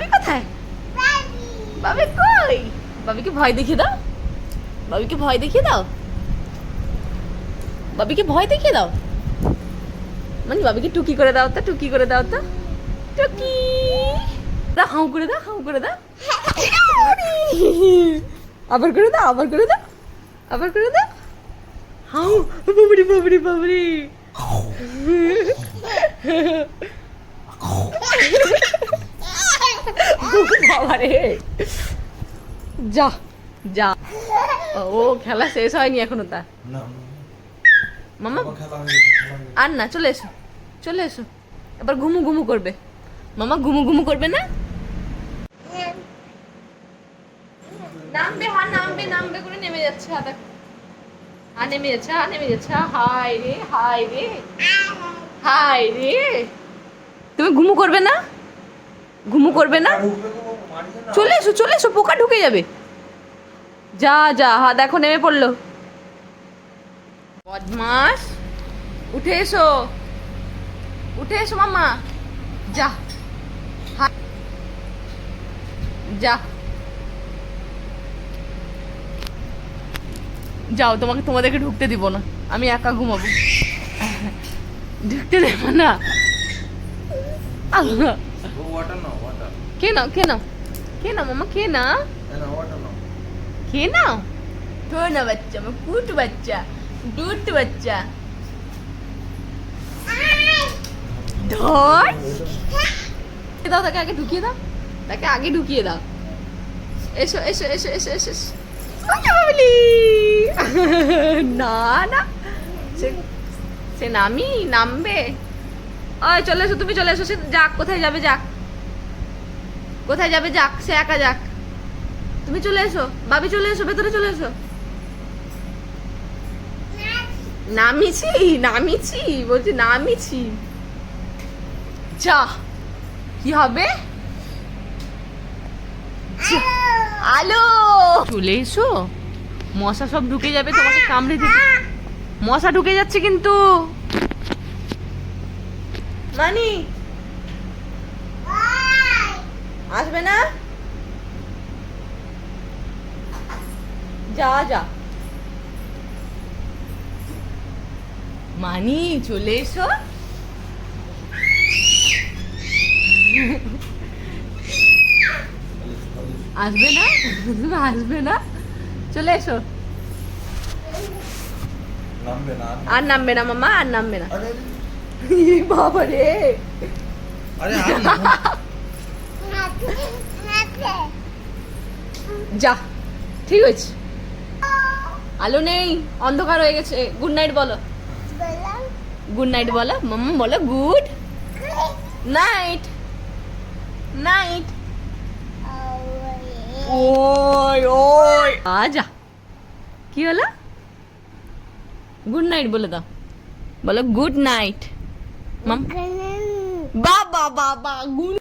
বাবি কোথায়? বাবি কই? বাবিকে ভয় দেখিয়ে দাও, বাবিকে ভয় দেখিয়ে দাও, বাবিকে ভয় দেখিয়ে দাও। মানে বাবিকে টুকি করে দাও তো, টুকি করে দাও তো, টুকি দাও, হাউ করে দাও, হাউ করে দাও। আবার করে দাও, আবার করে দাও, আবার করে দাও, হাউ। বাবরি বাবরি বাবরি। বাবারে, যা যা। ও খেলা শেষ হয়নি এখনো তার। মামা আর না, চলে এসো, চলে এসো। এবার ঘুমু ঘুমু করবে মামা, ঘুমু ঘুমু করবে না? নামবে, হ্যাঁ নামবে, নামবে করে নেমে যাচ্ছে। হ্যাঁ দেখ, হ্যাঁ নেমে যাচ্ছে, হ্যাঁ নেমে যাচ্ছে। হাই রে, হাই রে, হাই রে। তুমি ঘুমু করবে না? ঘুমু করবে না? চলে এসো, চলে এসো, পোকা ঢুকে যাবে। যা যা, হ্যাঁ দেখো নেমে পড়লো। বদমাস, উঠে এসো, উঠে এসো মামা। যা যা, যাও, তোমাদেরকে ঢুকতে দিব না, আমি একা ঘুমাবো। ঢুকতে দেবো না। কে নাও, কে নাও, কে নাও মামা, কে না, কে নাও। না বাচ্চা, আমার কুট বাচ্চা, দুধ বাচ্চা। ধর দাও, তাকে আগে ঢুকিয়ে দাও, তাকে আগে ঢুকিয়ে দাও। এসো এসো এসো এসো এসো এসো। না না, সে নামবে। ওই চলে এসো, তুমি চলে এসো। সে যাক, কোথায় যাবে যাক, কোথায় যাবে যাক, সে একা যাক। তুমি চলে এসো, বাবি চলে এসো, ভেতরে চলে এসো। নামিছি, নামিছি বলছি, নামিছি। যা, কি হবে? আলো, চলে এসো। মশা সব ঢুকে যাবে, তোমাকে কামড়ে দিবে। মশা ঢুকে যাচ্ছে কিন্তু। মানি আসবে না? যা যা, মানি চলে এসো। আসবে না, আসবে না, চলে এসো। আর নামবে না মামা, আর নামবে না। বাবা রে, যা, ঠিক আছে। আলো নেই, অন্ধকার হয়ে গেছে। গুড নাইট বলো, গুড নাইট বলো মাম্মা, বলো গুড নাইট, নাইট। ওই ওই আজা, কি হলো? গুড নাইট বলে দাও, বলো গুড নাইট। বাবা বাবা, গুড